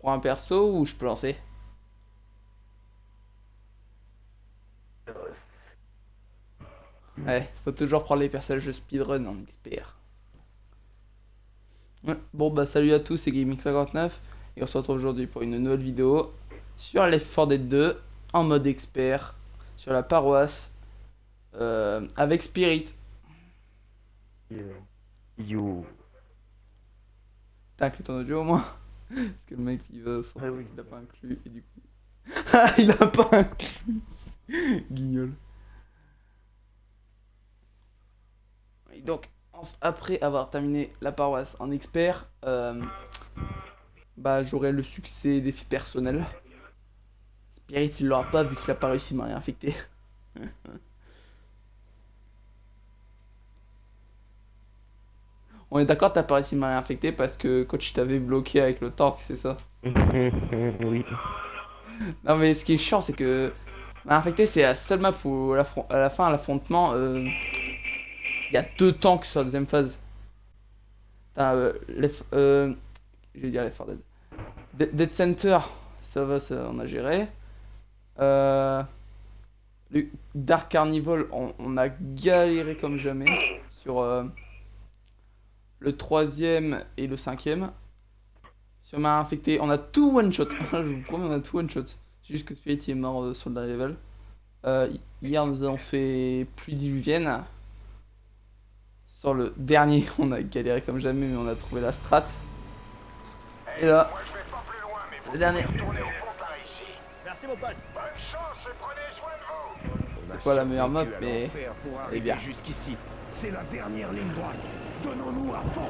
pour un perso ou je peux lancer? Ouais, faut toujours prendre les personnages de speedrun en expert. Ouais, bon bah salut à tous, c'est Gaming59 et on se retrouve aujourd'hui pour une nouvelle vidéo sur Left 4 Dead 2 en mode expert sur la paroisse avec Spirit. You. T'as inclus ton audio au moins? Parce que le mec il va sortir Ah oui. qu'il a pas inclus et du coup... Ah il a pas inclus. Guignol. Et donc après avoir terminé la paroisse en expert, bah j'aurai le succès défi personnel. Spirit il l'aura pas vu qu'il a pas réussi à m'en infecté. On est d'accord, t'as pas réussi à m'en infecté parce que coach t'avait bloqué avec le tank, c'est ça? Oui. Non mais ce qui est chiant c'est que m'a infecté c'est la seule map où à la fin à l'affrontement il y a deux tanks sur la deuxième phase. T'as je vais dire les 4 Dead. Dead Center, ça va, ça on a géré. Euh, le Dark Carnival, on a galéré comme jamais sur le troisième et le cinquième. Sur ma infecté, on a tout one shot. Je vous promets, on a tout one shot. C'est juste que Spirit est mort sur le dernier level. Hier, nous avons fait pluie diluvienne. Sur le dernier, on a galéré comme jamais, mais on a trouvé la strat. Et là, le dernier. Merci mon pote. C'est pas la meilleure map, mais elle est bien. Jusqu'ici, c'est la dernière ligne droite. Donnons-nous à fond.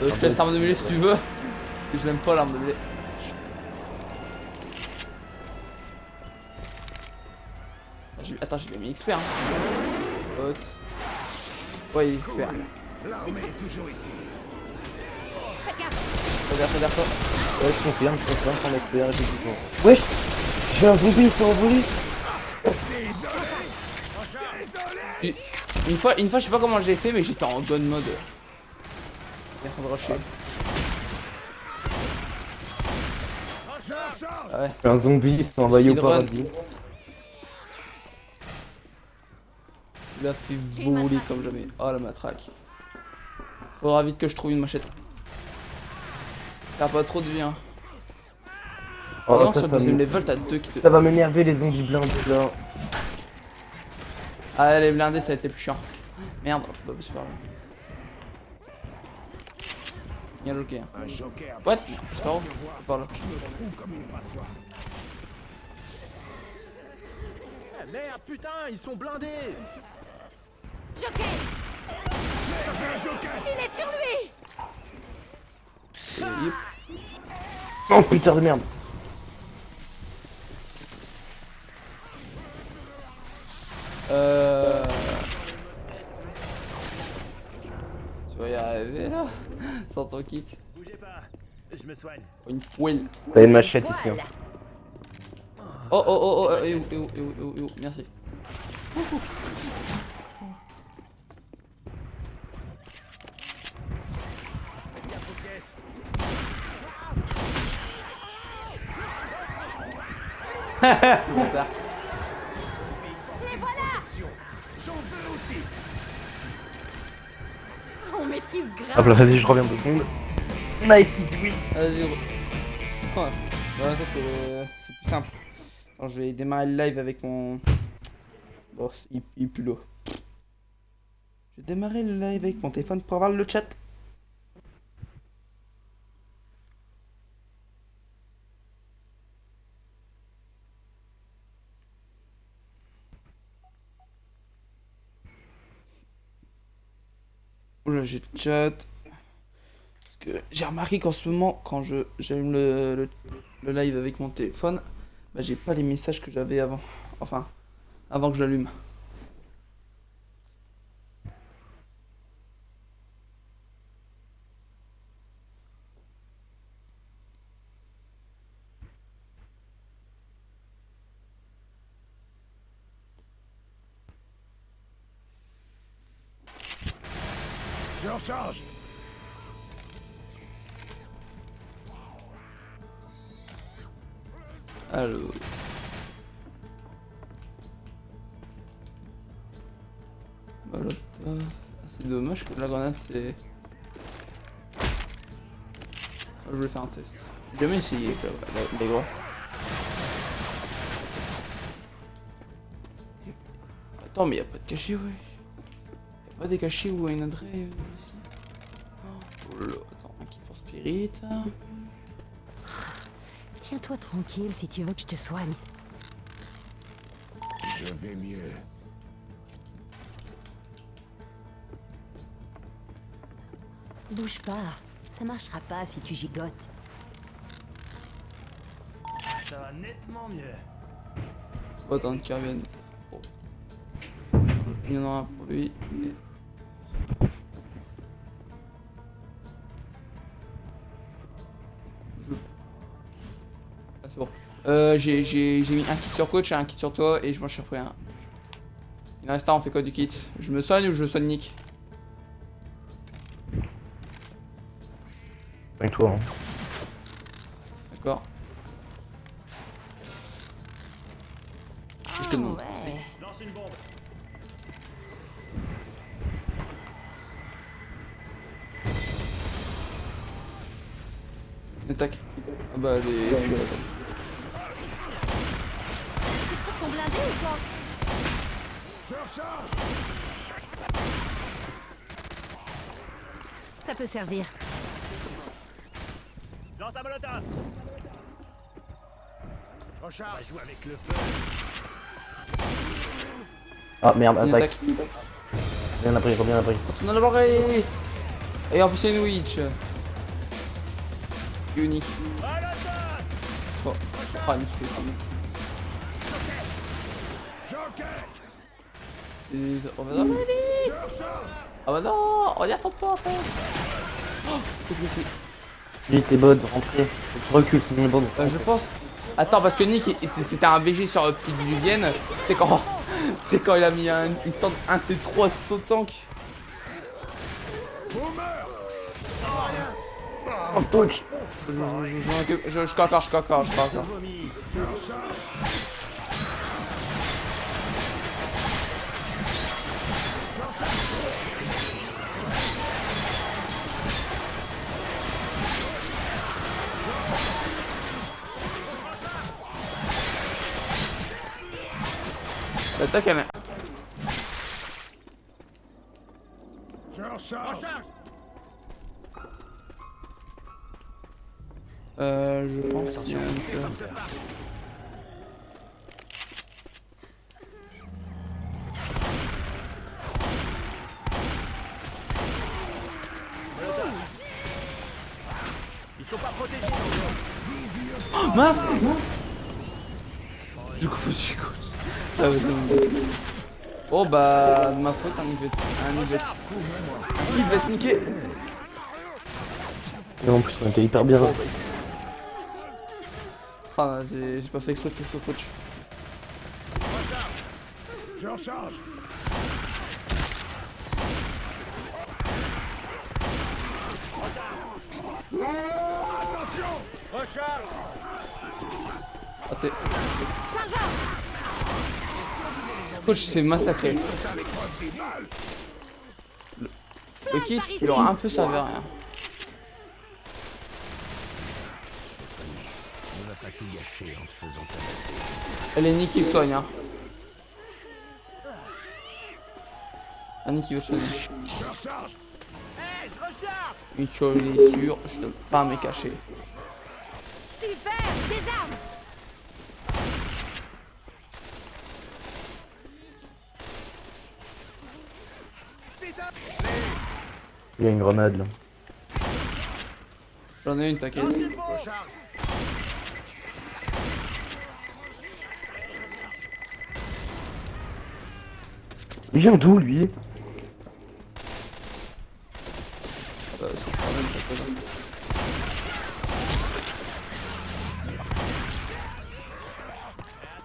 Je te laisse l'arme de mêlée si tu veux. Parce que je n'aime pas l'arme de mêlée. Attends, j'ai mis expert. Hein. Hop. Ouais, il est expert. L'armée est toujours ici. Fais gaffe, toi. Ouais, je confirme qu'on est clair, effectivement. Wesh, j'ai un zombie, il s'est envolé. Puis, une fois, je sais pas comment j'ai fait, mais j'étais en gun mode. Il est en train de rusher. Ah ouais. Un zombie, il s'est envoyé au Speedrun. paradis. Il a fait voler comme jamais. Oh la matraque. Faudra vite que je trouve une machette. T'as pas trop de vie, hein. Oh, Oh non, ça, sur le deuxième level, t'as deux qui te. ça va m'énerver les zombies blindés là. Ah, les blindés, ça va être les plus chiants. Merde, bah, c'est pas grave. Y'a un joker. Un joker. What? C'est pas grave, c'est par là. Comme une passoire. Eh, merde, putain, ils sont blindés. Joker! Il est sur lui! Yep. Oh putain de merde. Tu vas y arriver là? Sans ton kit. Bougez pas. Je me soigne. Une poigne. T'as une machette ici. Hein. Oh, et où, merci. Faites gaffe aux caisses. Bâtard. Et voilà! J'en veux aussi. On maîtrise Hop grave. là, vas-y, je reviens 2 secondes. Nice, easy win. Vas-y, gros. Ouais, voilà, ça c'est plus simple. Alors, je vais démarrer le live avec mon. Bon, il pue l'eau. Je vais démarrer le live avec mon téléphone pour avoir le chat. Oula, j'ai le chat. Parce que j'ai remarqué qu'en ce moment, quand j'allume le live avec mon téléphone, bah, j'ai pas les messages que j'avais avant. Enfin, avant que je l'allume. Je recharge. Alors. Molotov. C'est dommage que la grenade c'est. Je voulais faire un test. J'ai jamais essayé avec les gros. Attends, mais y'a pas de cachet, ouais. Y'a pas des cachets où il y a une adresse ici. Oh là, attends, un kit pour Spirit. Tiens-toi tranquille si tu veux que je te soigne. Je vais mieux. Bouge pas. Ça marchera pas si tu gigotes. Ça va nettement mieux. Faut attendre qu'il revienne. Bon. Il y en aura un pour lui. Et... Ah, c'est bon. J'ai mis un kit sur coach et un kit sur toi et je m'en suis repris un. Il en reste un, on fait quoi du kit? Je me soigne ou je soigne Nick? Avec toi. Hein. D'accord. Je te demande. Ouais. Lance une bombe. Une attaque. Ah bah les... Ton blindé ou quoi? Je recharge. Ça peut servir. Lance un molotov. Recharge. On va jouer avec le feu. Ah merde, Une attaque. attaque. Bien appris, bien appris. On a la barré. Et en plus c'est une witch. Unique. Oh, oh Nick fait ça. J'enquête. Et... Oh bah non. Je recharge. Ah bah non. Regarde ton point en fait. Oh, qu'est-ce que c'est? Vite les bots, rentrez. Faut que tu recules, sinon les bots. Je pense. Attends, parce que Nick, c'était un BG sur Petite-Vivienne. C'est quand. C'est quand il a mis une sorte. Un de ses 3 sautanks. Boomer. Oh coach. Je coque encore. Vomi. Je recharge. L'attaque elle est. Je recharge. Je pense qu'il y a un peu. Ils sont pas protégés. Oh, mince. Du coup, faut que tu écoutes. Oh bah, de ma faute, un niveau il va être niqué. Et en plus, on était hyper bien. Ah, j'ai pas fait exprès de sur coach. Je recharge. Attention. Recharge. Ah, t'es. Chargeur. Coach s'est massacré. Le kit, il aura un peu servi à rien. On n'a pas tout gâché en se faisant tabasser. Elle est Nick qui soigne. Hein. Ah, Nick il veut te soigner. Je recharge. Hey, je recharge. Une blessure, je donne pas mes cachets. Super. Des armes. Il y a une grenade là. J'en ai une, t'inquiète. Recharge. Il vient d'où lui? C'est pas mal, ça peut être.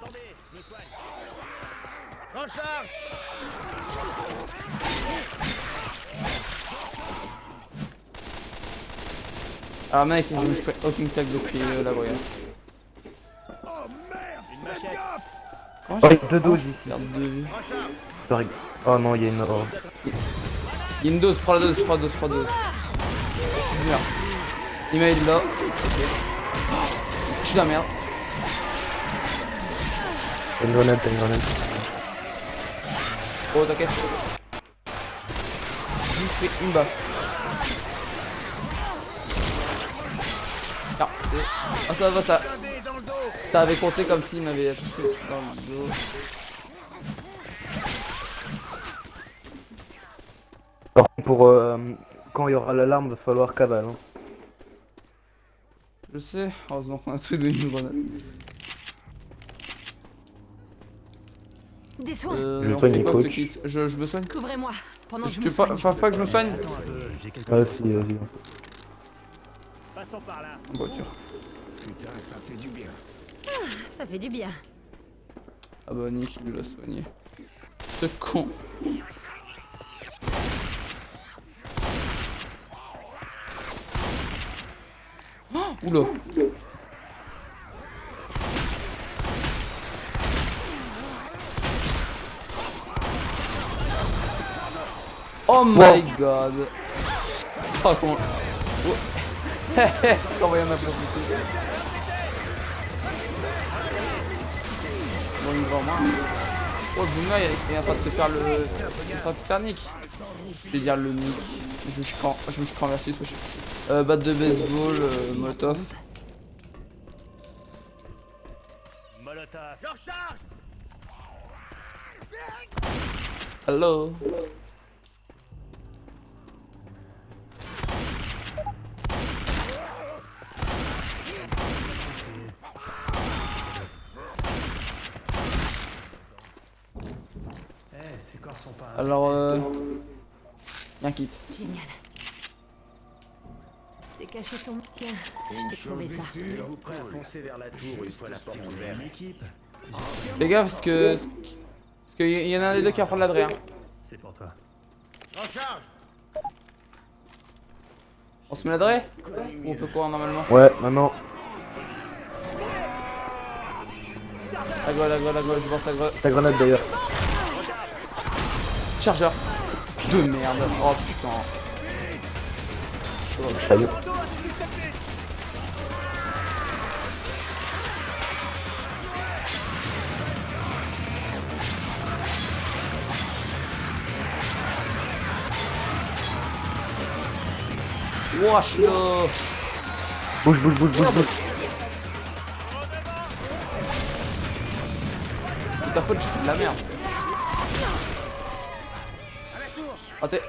Attendez, je me soigne. Recharge. Alors mec, je me fais aucune claque depuis la voyage. Oh Comment Oh, j'ai il y a deux doses ici. perte de vie? Oh non, il y a une horde. Il y a une dose, prends la dose, prends la dose, prends la dose. Merde. Il m'a aidé là. Ok. Je suis de la merde. T'as une grenade, t'as une grenade. Oh, t'inquiète. Juste pris une baffe. Ah, ah, ça va, ça. Ça avait compté comme s'il m'avait tout fait dans le dos. Par contre, pour quand il y aura l'alarme, va falloir cavale. Hein. Je sais, heureusement qu'on a tous donné une grenade. Des soins. Je On soigne fait les quoi ce coachs. kit? Je me soigne? Couvrez-moi pendant que Je je te me soigne. pas que je me soigne? Attends un peu, j'ai quelque Ah chose. si, vas-y. Passons par là. En voiture. Putain, ça fait du bien. Ça fait du bien. Ah bah Nick, il l'a soigné. Ce con. Oh, oula. Oh my god. Oh comment... Oh. Comment il y en a profité. Bon il va en main. Oh le Boomer il est en train de se faire le... Il est en train de se faire nick. Je vais dire le nick. Je me suis cran versus. Batte de baseball, molotov. Molotov. Je recharge. Hello. Ces corps sont pas... Alors y'a un kit. Génial. C'est caché ton... Tiens, j'ai trouvé ça. Vous prêt à foncer vers la tour une fois la porte ouverte. L'équipe. Fais gaffe parce que il y en a un des deux qui va prendre l'adré. Hein. C'est pour toi. On se met l'adré? Ou on peut courir normalement? Ouais, maintenant. La gueule, je pense la gueule. Ta grenade d'ailleurs. Chargeur. De merde. Oh putain. Salut. Wesh là. Bouge. C'est ta faute, j'ai fait de la merde. Oh t'es...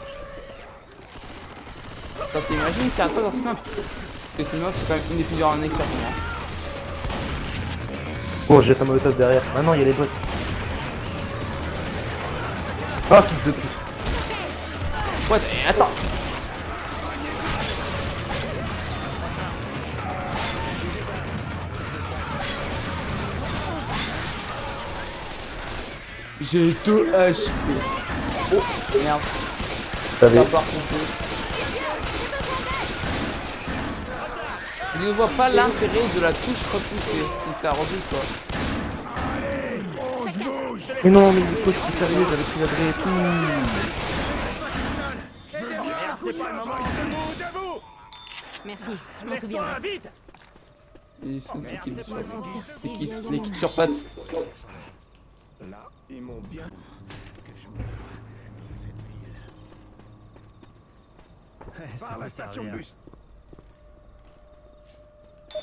Attends, t'imagines c'est à toi dans ce map? Parce que cette map c'est quand même une des plus dures en expert pour moi. Bon, jette un molotov derrière. Maintenant, il y a les bots. Ah, kick de plus. Ouais, attends. J'ai 2 HP. Oh merde. T'avais. Ça part complet. Je ne vois pas l'intérêt de la touche repoussée si ça refuse quoi. Mais non, mais du coup, je suis sérieux, j'avais pris l'adresse et tout. Merci, je m'en souviendrai. Vite. Ils sont sensibles. Je vais sentir si Les kits vieillement. sur pattes. Là, ils m'ont bien... Par la station de bus.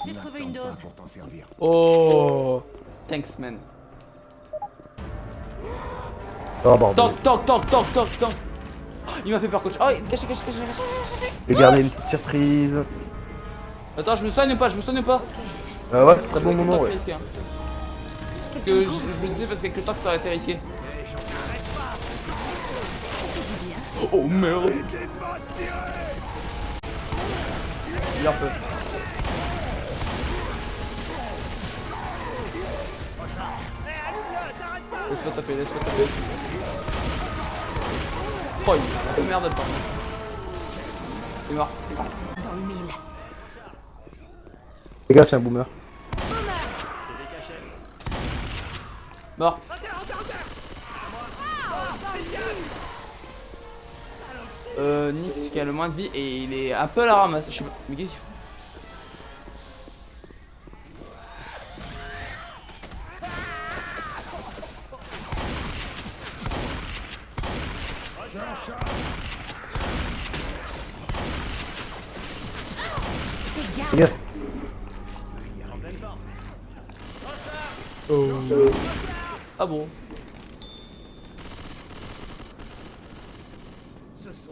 J'ai trouvé une dose. Pour t'en servir. Oh. Thanks man. Oh bordel. Tank. Oh, il m'a fait peur coach. Oh, caché. J'ai gardé une petite surprise. Attends, je me soigne pas. Ah ouais, c'est très bon Avec le moment, tank, ouais. c'est risqué, hein. Parce que je me disais parce qu'avec le tank ça aurait été risqué. Oh merde. Il en peut. Laisse-moi taper. Oh, il a un peu merde dedans. Il est mort. Dans le mille. Les gars, c'est un boomer. Mort. Nix qui a le moins de vie et il est un peu à la ramasse. Je sais pas. Mais qu'est-ce qu'il fout? Fais gaffe. Ah bon?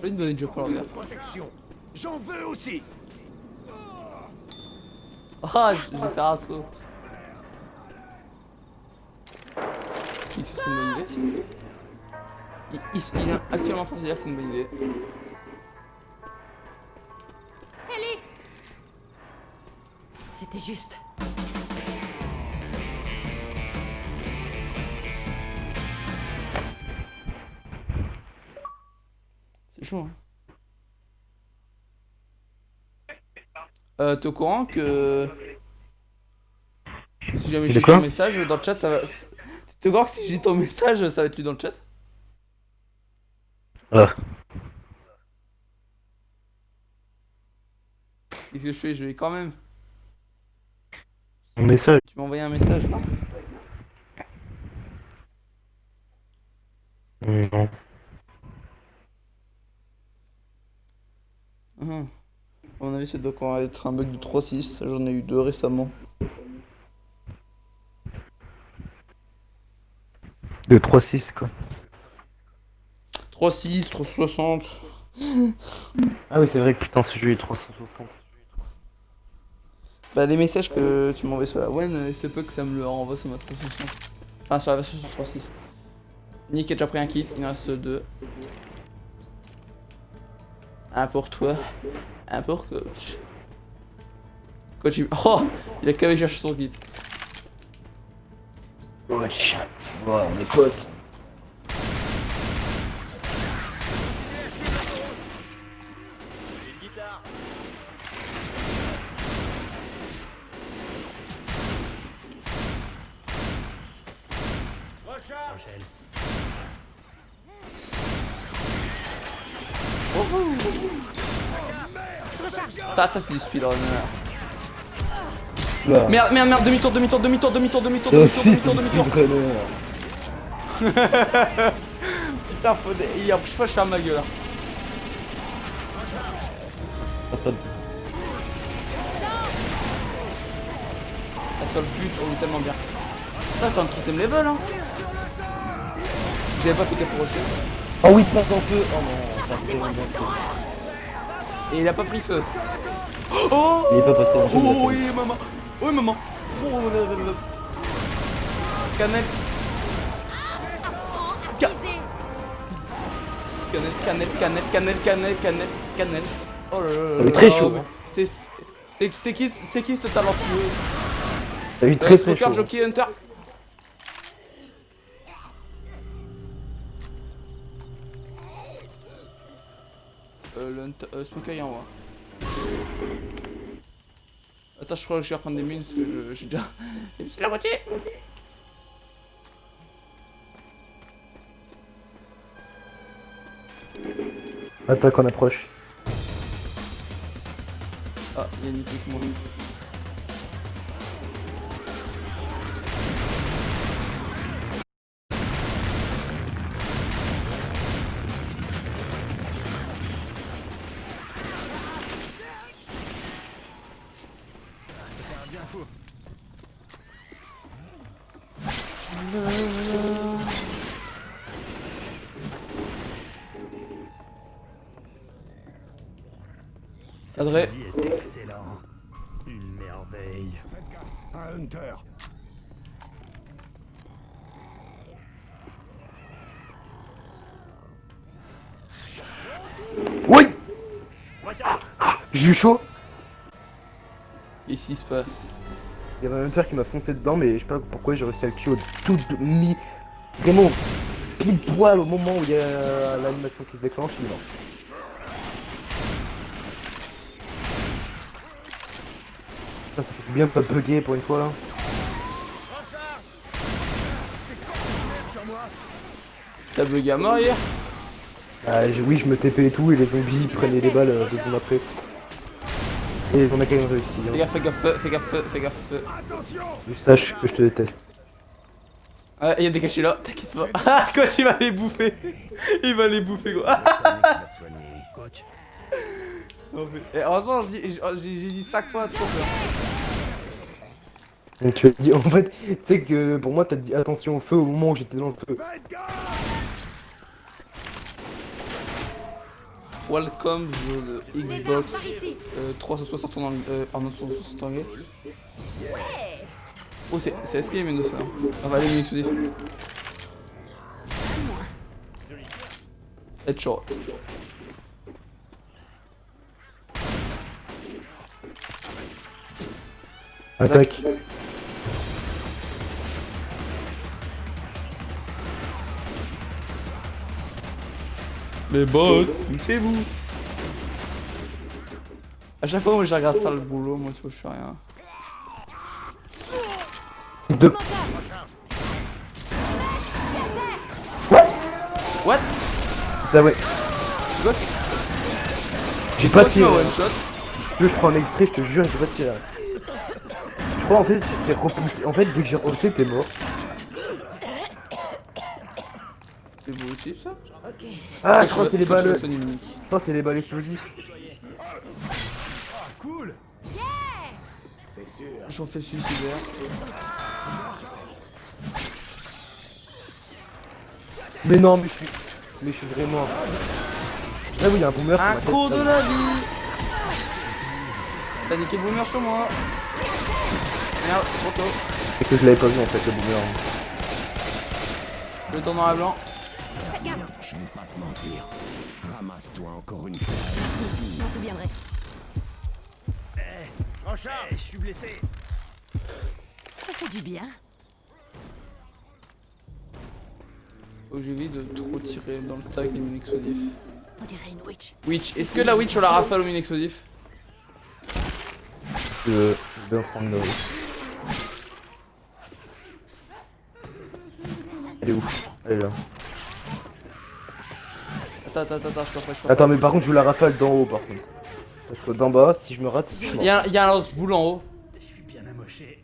J'ai une bonne job pour leur dire. Protection. J'en veux aussi. Ah, je vais faire un saut. C'est une bonne idée. Il est actuellement censé dire que c'est une bonne idée. Alice! C'était juste. C'est chaud, hein. T'es au courant que si jamais De j'ai quoi ton message dans le chat, ça va. T'es au courant que si j'ai ton message, ça va être lu dans le chat? Ah. Qu'est-ce que je fais? Je vais quand même. Un message. Tu m'as envoyé un message là? Non. À mon avis, c'est doit encore être un bug du 3.6. J'en ai eu 2 récemment. De 3.6 quoi. 3.6, 360. Ah oui, c'est vrai que putain, ce jeu est 360. Bah, les messages que tu m'as envoyés sur la One, c'est peu que ça me le renvoie sur ma 360. Enfin, sur la version sur 3.6. Nick a déjà pris un kit, il en reste 2. Un pour toi, un pour coach. Coach, il... Oh, il a qu'à aller chercher son kit. Wesh. Ouais, on est potes. Ça c'est du speedrunner. Là. Merde, merde, merde, demi-tour, demi-tour, demi-tour, demi-tour, demi-tour, Oh, demi-tour, si, demi-tour, c'est demi-tour. speedrunner. Putain, faut des... Il y a je sais pas, je ferme ma gueule là. Attends. La seule but, on est tellement bien. Ça, c'est un 3ème level, hein. J'avais pas fait gaffe pour rocher. Oh oui, passe en feu. Oh non, pas très bien feu. Et il a pas pris feu. Oh, Il est pas passé en feu. oh oui, maman. Oui, maman. Oh, Canette. Canette, canette, canette, canette, canette, canette. Oh là là Ça là. fait très chaud. Hein. C'est qui ce talentueux? Ça a eu très très Smoker, chaud. Jockey, Hunter. Le Smoker il est en haut. Attends, je crois que je vais reprendre des mines parce que j'ai déjà. C'est la moitié! Attaque en approche. Ah, il y a Nico qui m'en dit. Adré. est excellent. Une merveille. Faites gaffe, un hunter. Oui. J'ai eu chaud. Ici, c'est pas. Il y avait un hunter qui m'a foncé dedans, mais je sais pas pourquoi j'ai réussi à le tuer au tout mi. Vraiment pile poil au moment où il y a l'animation qui se déclenche, il est mort. Putain, ça fait bien de pas bugger pour une fois là. T'as bugué à mort hier? Oui, je me TP et tout, et les zombies prenaient les balles 2 secondes après. Et on a quand même réussi. Fais Hein. gaffe, fais gaffe, fais gaffe, fais gaffe. Je sache que je te déteste. Ouais, y'a des cachets là, t'inquiète pas. Ah, quand il va les bouffer. Il va les bouffer, gros. Coach. Et heureusement, j'ai dit 5 fois trop peur. Donc tu as dit, en fait, tu sais que pour moi, t'as dit attention au feu au moment où j'étais dans le feu. Welcome the Des Xbox armes par ici. 360 en 960 anglais. Oh, c'est SK mais de faire. On va aller une exclusif. Headshot. Attaque. Les bots, poussez-vous. À chaque fois, moi je regarde ça le boulot, moi tu vois, je fais rien. Deux. What? Ah ouais. Quoi? J'ai pas Toi, tu tiré. as one shot. Je prends un extrait, je te jure, j'ai pas tiré. Je crois en fait, c'est repoussé. En fait, dès que j'ai repoussé, t'es mort. C'est beau aussi ça? Ok. Ah, je crois que c'est les Faut que je balles. fasse un unique. Je crois que c'est les balles explosives. Cool. J'en fais suicidaire. Mais non, mais je suis vraiment. Ah oui, il y a un boomer. Un sur ma tête, cours là. de la vie. T'as niqué le boomer sur moi. Merde, trop tôt. C'est que je l'avais pas vu en fait, le boomer. Le temps dans la blanc. Faites gaffe. Je vais pas te mentir. Ramasse-toi encore une fois. Je m'en souviendrai. Rochard, je suis blessé. Ça fait du bien. Faut que j'évite de trop tirer dans le tag des mines explosifs. On dirait une witch. Witch, est-ce que la witch on la rafale aux mines explosifs? Je vais en prendre le. Elle est où? Elle est là. Attends, je peux pas. Attends, mais par contre, je veux la rafale d'en haut par contre. Parce que d'en bas, si je me rate, je suis mort. Il y a un lance-boule en haut. Je suis bien amoché.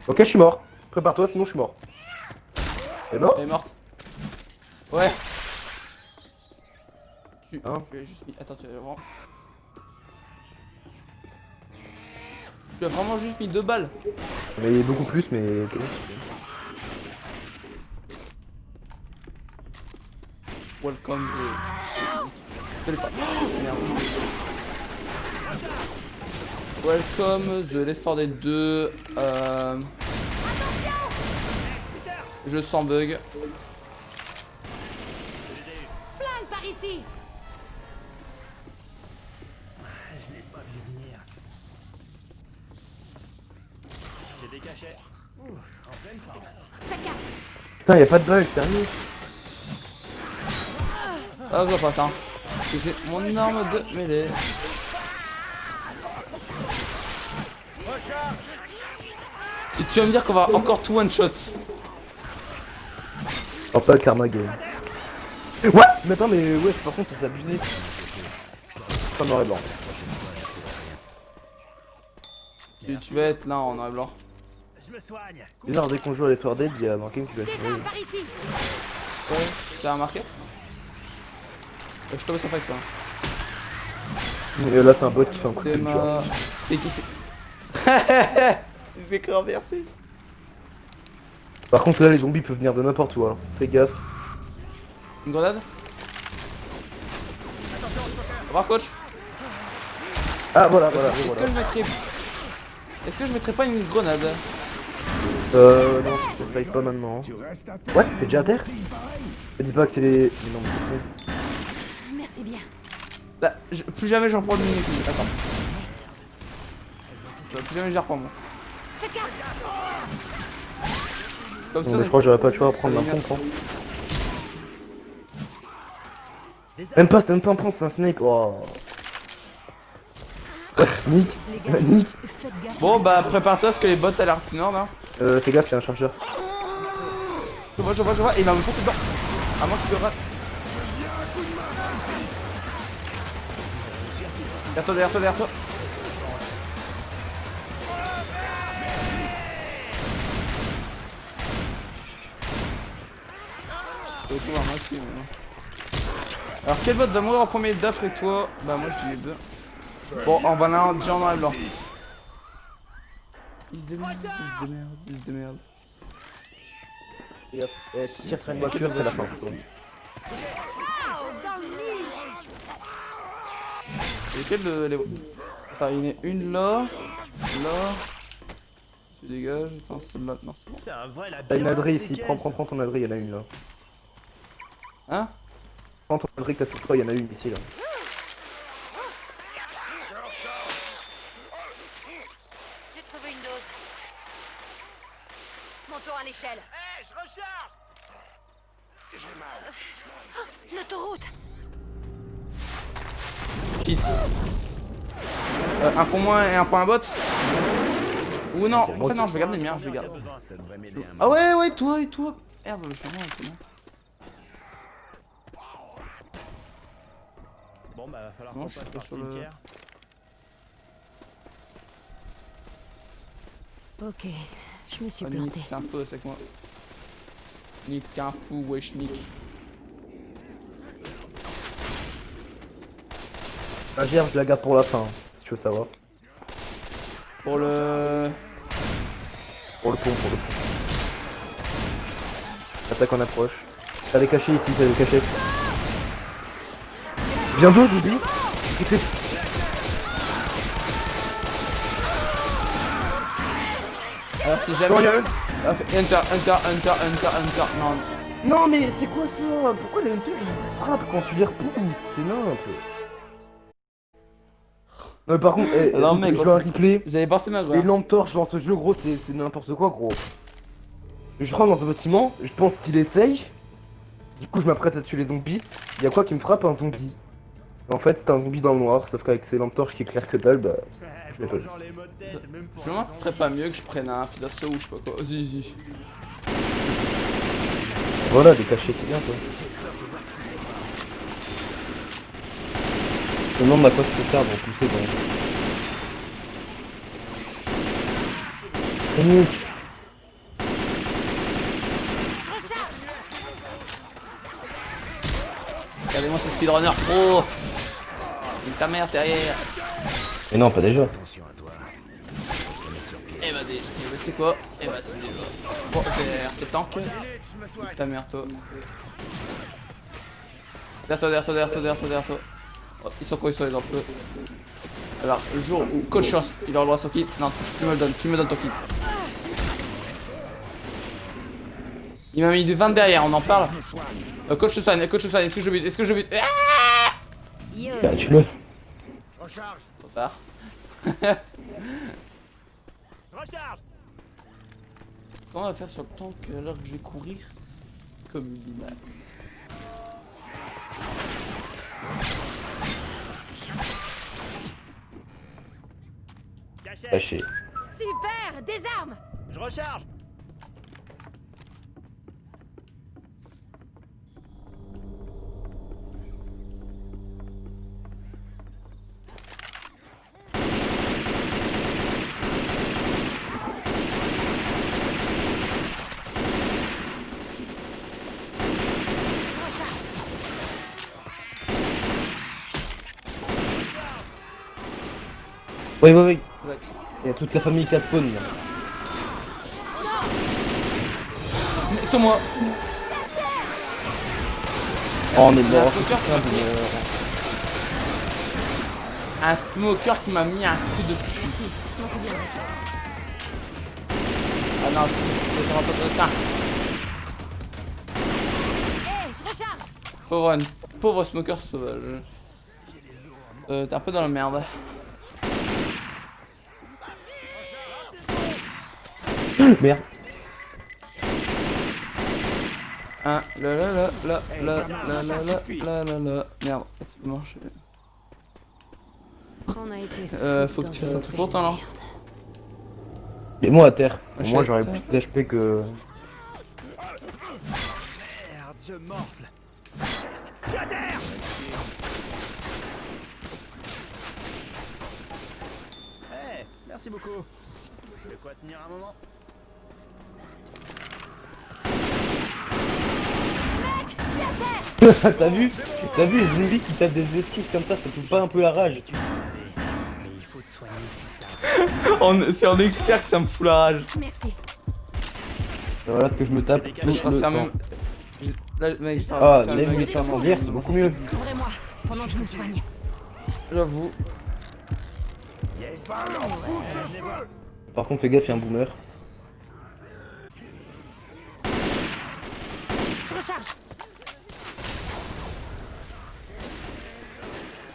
Ok, je suis mort. Prépare-toi, sinon je suis mort. T'es mort? Elle est morte. Ouais. Hein? Tu as juste mis. Attends, tu as vraiment. Tu as vraiment juste mis 2 balles. Mais beaucoup plus, mais. Ok. Welcome the. Téléphone. Oh, merde. Welcome the Left 4 Dead 2. Je sens bug. Flingue par ici. Je l'ai pas vu venir. J'ai des cachets. Ouf, en pleine forme. Faites gaffe. Putain, y'a pas de balle, sérieux? Ah, je vois pas ça. J'ai mon arme de mêlée. Et tu vas me dire qu'on va encore tout one shot. Oh, pas le karma game. Ouais! Mais attends, mais ouais, par contre, c'est abusé. Pas noir et blanc. Tu vas être là en noir et blanc. Je me soigne. Bizarre, dès qu'on joue à Left 4 Dead, il y a marqué qui va Des tirer. armes par ici. Ouais, tu l'as remarqué? Je tombe sur Fax là. Et là, c'est un bot qui fait un coup de C'est pied. ma. C'est qui c'est? Il s'est renversé. Par contre, là, les zombies peuvent venir de n'importe où, alors fais gaffe. Une grenade? Au revoir coach. Ah, voilà, Est-ce voilà, est-ce voilà. que je mettrais. Est-ce que je mettrais pas une grenade? Non, ça arrive pas maintenant. Ouais, t'es déjà à terre? Je dis pas que c'est les. Mais non, mais c'est bon. Merci bien. Là, plus jamais j'en prends de mini. Attends. Plus jamais j'y reprends moi. Faites gaffe. Comme Non, ça. mais je crois que j'aurais pas le choix à prendre un Allez, pompe. Même pas, c'est même pas un pompe, c'est un snipe. Oh. Nick, Les gars, Nick, faites gaffe. Bon bah prépare-toi parce que les bots à l'air du nord là. fais gaffe, y'a un chargeur. Je vois, et il va me foncer dedans. À moins qu'il se rate. Derrière toi. Moi aussi, maintenant. Alors quel bot va mourir en premier d'après toi? Bah moi je dis les deux. Bon, on va là déjà en noir et blanc. Il se démerde. Et hop, tu tires sur une voiture, c'est la fin. Et lesquels de les... Attends, il y en a une là. Tu dégages, enfin celle-là, non c'est bon. C'est un vrai T'as une labyrinthe. adresse ici, prends ton adresse, il y en a une là. Hein? Prends ton adresse que t'as sur toi, il y en a une ici là. J'ai trouvé une dose. Montons à l'échelle. Hé, je recharge. L'autoroute. Quitte. Un pour moi et un pour un bot? Ou non, en fait non, je vais garder le mien, je vais garder. Ça devrait m'aider un Ah ouais, toi et toi. Merde, je suis moi un peu non. Bon bah va falloir Non, qu'on je suis passe pas par sur le- cimetière. Ok, je me suis Ah, Nick, plantée. c'est un faux, c'est avec moi. Nick, t'es un fou, wesh Nick. La gerbe, je la garde pour la fin, si tu veux savoir. Pour le... Pour le pont. Attaque en approche. T'as des cachets ici, t'as des cachets. Bien joué, Bibi. Alors c'est jamais... Ah, Enter, non. Non mais c'est quoi ça? Pourquoi les hunters ils frappent quand tu les repousses? C'est nimp. Non mais par contre, Alors, mec, je veux un replay. Vous avez passé ma Les gueule. lampes torches dans ce jeu gros c'est n'importe quoi gros. Je rentre dans un bâtiment, je pense qu'il essaye. Du coup je m'apprête à tuer les zombies. Il y a quoi qui me frappe? Un zombie. En fait c'est un zombie dans le noir, sauf qu'avec ses lampes torches qui éclairent que dalle, bah... Je l'ai pas vu. Genre les mots de tête, même Je pour me demande si ce serait pas mieux que je prenne un fil d'assaut ou je sais pas quoi. Vas-y. Voilà des cachets, c'est bien toi. Je me demande à quoi tu peux faire pour pousser dans... Regardez-moi ce speedrunner pro. Et ta mère derrière. Mais non pas déjà. Eh bah déjà, tu sais quoi? Eh bah c'est déjà. Bon, c'est tank. Ta mère toi. Derrière toi. Oh, ils sont quoi? Ils sont les feu. Alors, le jour où Coach Chance, il aura le droit à son kit. Non, tu me donnes ton kit. Il m'a mis du 20 derrière, on en parle. Coach Soigne, est-ce que je bute? Ah Yo, Bah tue-le. recharge. Trop tard. Recharge. Comment on va faire sur le tank alors que je vais courir comme une limace? Cachet. Caché. Super, des armes. Je recharge. Oui. Ouais. Il y a toute la famille qui a spawn là. Sur moi. Oh on est Il y a un mort. smoker qui m'a mis... Un smoker qui m'a mis un coup de pute. Ah non, je te rappelle de ça. Hé, je recharge. Pauvre smoker sauvage. T'es un peu dans la merde. Merde. Hein, la. Merde, c'est marché. on a été Faut que tu fasses un truc pour toi là. Mais moi à terre. Achète. Moi j'aurais plus d'HP que... Je morfle. Je suis à terre. Hey, merci beaucoup. De quoi tenir un moment. T'as vu les zombies qui tapent des esquives comme ça fout pas un peu la rage? Mais il faut te soigner. C'est en expert que ça me fout la rage. Merci. Voilà ce que je me tape. Je suis en train de faire même. Là, mec, je suis en train Ah, de faire lève même- les femmes en vert, c'est beaucoup mieux. Ouvrez-moi pendant que je me soigne. J'avoue. Yes. Venez voir. Par contre, fais gaffe, y'a un boomer. Je recharge.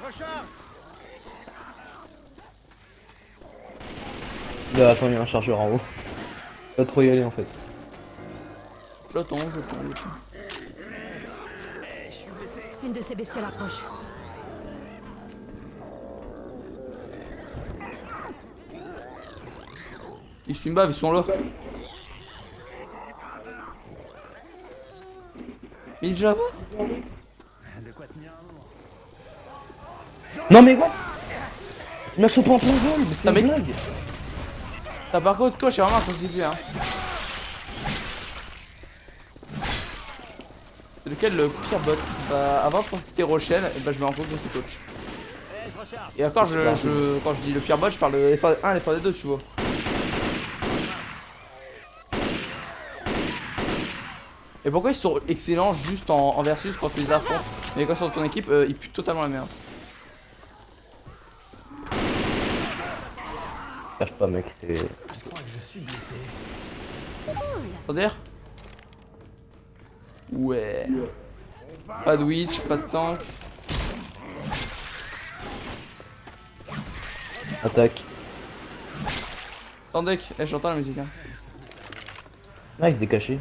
Recharge. Là, attends, y'a un chargeur en haut. Pas trop y aller en fait. J'attends. Une de ces bestioles approche. Ils se bavent, ils sont là. Il Java. De quoi tenir un moment. Non mais quoi? Il m'a chopé en plein vol, mais c'est Ah, une mais- blague. T'as par contre coach, c'est vraiment un constitué hein. C'est lequel le pire bot? Bah avant je pensais que c'était Rochelle, et bah je me rends compte que c'est coach. Hey, je recharge. Et encore quand je dis le pire bot, je parle de FA1 et FA2 tu vois. Et pourquoi ils sont excellents juste en versus quand tu les affrontes, mais quand ils sont dans ton équipe, ils puent totalement la merde. Cherche pas mec, c'est... Je crois que je suis blessé. Attendez. Ouais. Pas de witch, pas de tank. Attaque. Sans deck. Eh j'entends la musique hein. Ah, il s'est caché.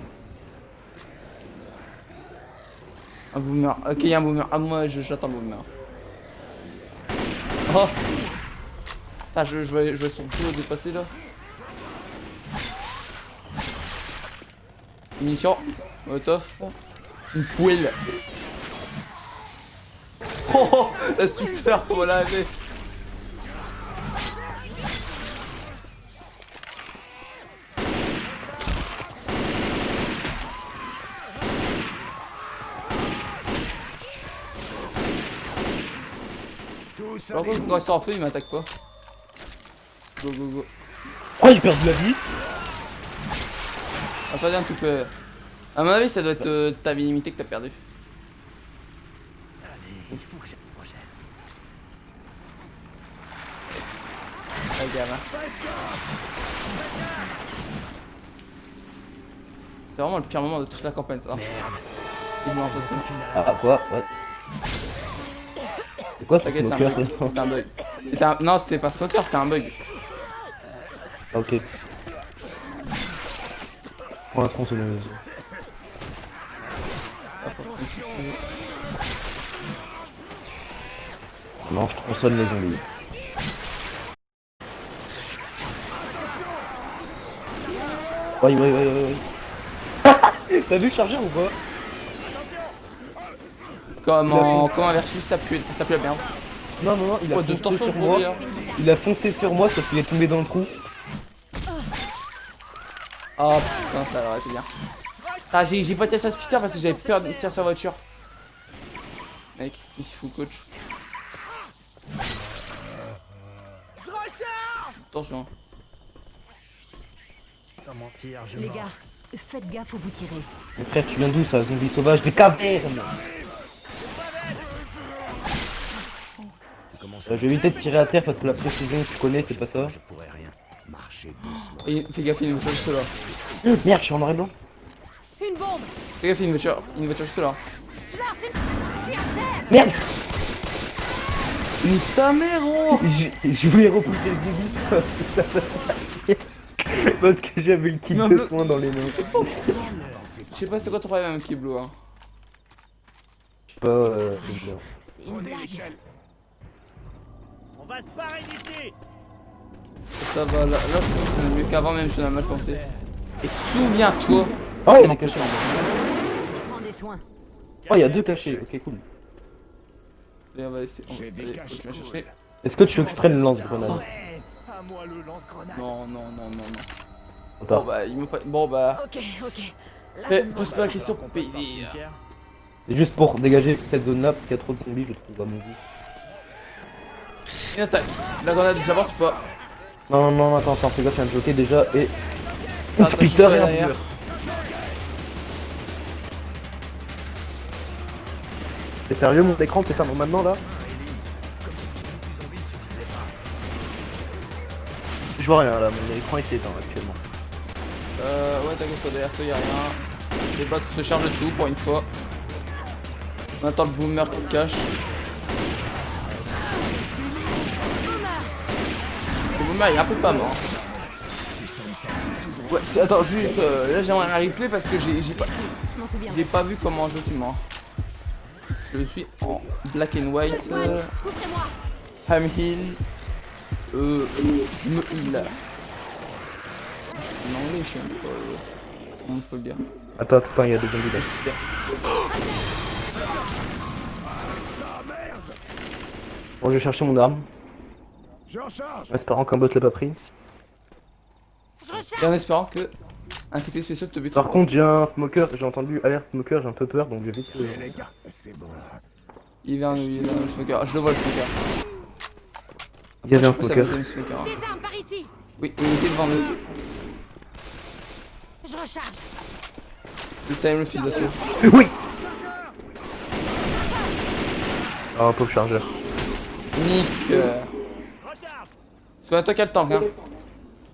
Un boomer. Ok y'a un boomer. Ah moi j'attends le boomer. Oh. Ah je vois son duo dépasser là. Munition. Molotov. Une poêle. Oh la Spitfire comment la avait. Tout ça. Par contre quand ils sont en feu ils m'attaquent pas. Go go go. Oh, j'ai perdu la vie. Attendez un petit peu. À mon avis ça doit être ta vie limitée que t'as perdu. Allez, il faut que j'aille prochaine. Ah gamin. C'est vraiment le pire moment de toute la campagne ça. Il me rend compte que- Ah, quoi? Ouais. C'est quoi ce T'inquiète, c'est un smoker? bug. C'était un bug. Non, c'était pas smoker, c'était un bug. Ah, ok. Prends la tronçonneuse. Non, je tronçonne les zombies. Oui. T'as vu le chargeur ou pas? Comment un versus ça pue la merde. Non, il a Oh, de foncé tension sur sur moi. lui, hein. Il a foncé sur moi, sauf qu'il est tombé dans le trou. Oh putain, ça aurait été bien. Ah, j'ai pas tiré sur Spitter parce que j'avais peur de tirer sur la voiture. Mec, il s'y fout le coach. Attention. Sans mentir, je Les morfle. gars, faites gaffe où vous tirez. Mon frère, tu viens d'où ça, zombie sauvage des cavernes? Comment ça? Je vais éviter de tirer à terre parce que la précision, tu connais, c'est pas ça. Je pourrais rien. Marcher doucement. Et fais gaffe, il y a une voiture juste là. Merde, je suis en noir et blanc. Une bombe. Fais gaffe, il y a une voiture juste là. Je lance une... Je suis à terre. Merde. Mais ta mère, oh. Je voulais repousser le zombie parce que j'avais le kit Non, de mais- soin dans les mains. Je sais pas c'est quoi ton problème avec Kiblo hein. Je sais pas, C'est une blague. On va se barrer d'ici. Ça va, là je pense que c'est mieux qu'avant même si on a mal pensé. Et souviens-toi. Oh, il est caché en bas. Prends des soins. Oh, il y a 2 cachés, ok, cool. Allez, on va essayer. J'ai des Allez, caches continue à cool. chercher. Est-ce que tu veux que je prenne le lance-grenade? Ouais, à moi le lance-grenade. Non, non, non, non, non. Trop Bon tard. bah, il me pas. Bon bah. Ok, ok. Là, Eh, je me pose vois. pas la question Alors pour qu'on passe par payer. cimetière. C'est juste pour dégager cette zone-là, parce qu'il y a trop de zombies, je trouve, à mon goût. Une attaque. La grenade, j'avance ou pas? Non, non, non, attends, fais gaffe, il y a un bloqué déjà, et... Attends, Splitter je suis et un derrière. brûleur. T'es sérieux, mon écran, t'es fermé maintenant, là? Je vois rien, là, mon écran est éteint, actuellement. Ouais, t'inquiète pas, derrière toi y'a rien. Les boss se chargent de tout pour une fois. On attend le boomer qui se cache. Le boomer il est un peu pas mort. Ouais, attends, juste là j'aimerais un replay parce que j'ai pas, Je m'en souviens. j'ai pas vu comment je suis mort. Je suis en black and white. Couvrez-moi. I'm heal. Je me heal. En anglais, je sais même pas comment faut le dire. Attends, attends, il y a des zombies là. Super. Bon, je vais chercher mon arme, Je recharge. en espérant qu'un bot l'a pas pris. Je recharge. Et en espérant que un effet spécial te bute. Par contre, j'ai un smoker, j'ai entendu alerte smoker, j'ai un peu peur, donc je vais vite... Eh, les gars, c'est bon. Il vient, le smoker. Je le vois le smoker. Il y avait un Je pense que c'est smoker. la deuxième smoker. Hein. Des armes par ici. Oui, il était devant nous. Je recharge. Le time le fils d'assaut. Oui. Oh, pauvre chargeur. Nick. Recharge. Souviens-toi quel tank, hein.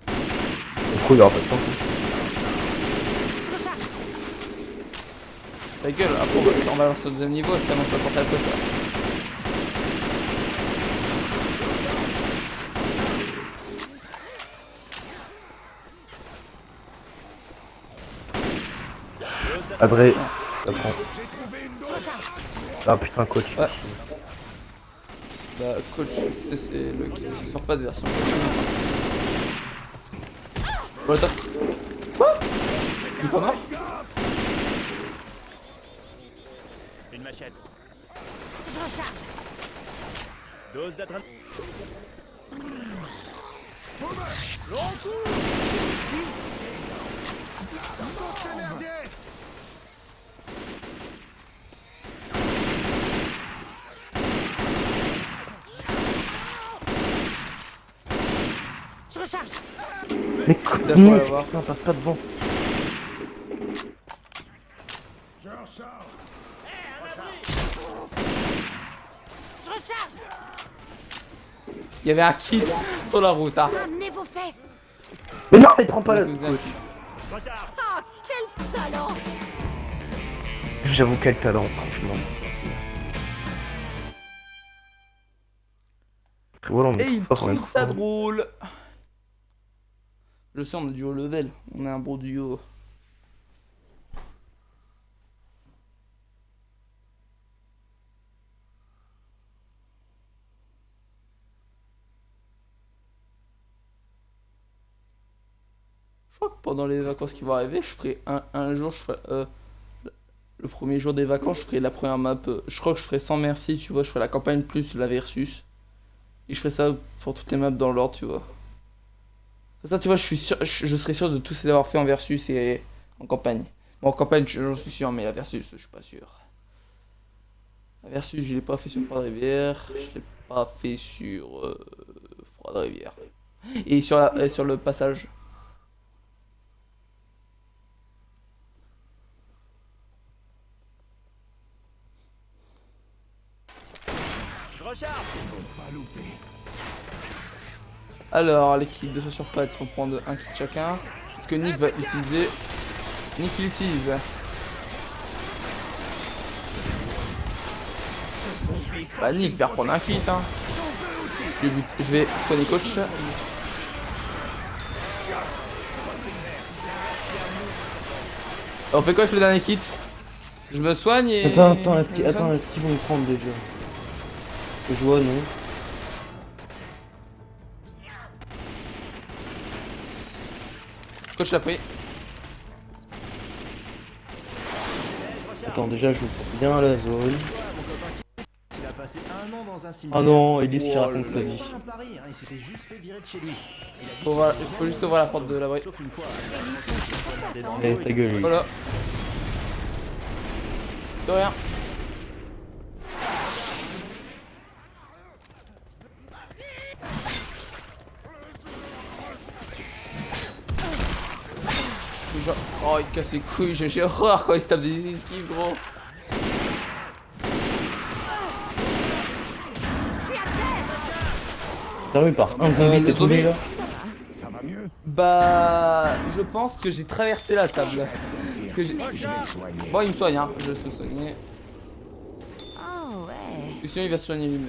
Du coup, il y aura pas de temps. Je recharge. Ta gueule, après on va lancer au deuxième niveau, c'est tellement pas porter à côté. Adré, ça prend. J'ai trouvé une Je dose. recharge. Ah putain, coach. Ouais. Bah, coach, c'est le qui ne sort pas de version. Bon, attends. Quoi? Il est pas mort? Une machette. Je recharge. Dose d'adrénaline. Je recharge. Mais Là, faut Nick, l'avoir. putain, passe pas devant. Je recharge. Je recharge. Il y avait un kit sur la route, hein. Amenez vos fesses. Mais non, mais prends pas la... Donc, vous avez- Recharge. Ah, quel talent. J'avoue, quel talent, franchement. Voilà, on est Et il trop fort, on est trouve trop ça fort. drôle. Je sais, on est du haut level. On est un beau duo. Je crois que pendant les vacances qui vont arriver, je ferai un jour, je ferai, le premier jour des vacances, je ferai la première map. Je crois que je ferai sans merci, tu vois. Je ferai la campagne plus la versus. Et je ferai ça pour toutes les maps dans l'ordre, tu vois. Comme ça, tu vois, je suis sûr, je serais sûr de tous les avoir fait en versus et en campagne. Bon, en campagne, j'en suis sûr, mais la versus, je suis pas sûr. La versus, je l'ai pas fait sur Froide-Rivière. Je l'ai pas fait sur Froide-Rivière. Et sur le passage. Je recharge. Pas loupé. Alors, l'équipe de sur pattes, ils vont prendre un kit chacun. Est-ce que Nick va utiliser? Nick il utilise. Bah Nick va reprendre un kit hein. Je vais soigner coach. On fait quoi avec le dernier kit? Je me soigne et... Attends, je me soigne est-ce qu'ils vont me prendre déjà? Je vois, non. Coach l'a pris. Attends, déjà, je vous prends bien à la zone. Il a passé 1 an dans un Ah cimetière. non, Elise qui Oh raconte là sa là. vie. Pas un pari, hein, il s'était juste fait virer de chez lui. Il a dit Faut juste ouvrir la porte de l'abri. sauf une fois. Eh, ta gueule, lui. Voilà. De rien. Genre... Oh, il casse les couilles, j'ai horreur quand il tape des esquives, gros. Sérieux, il part un zombie, le c'est tombé zombie. là. Ça va mieux? Bah... Je pense que j'ai traversé la table. Parce que j'ai... Bon, il me soigne, hein. Je vais se soigner. Oh ouais. Parce que sinon, il va se soigner lui-même.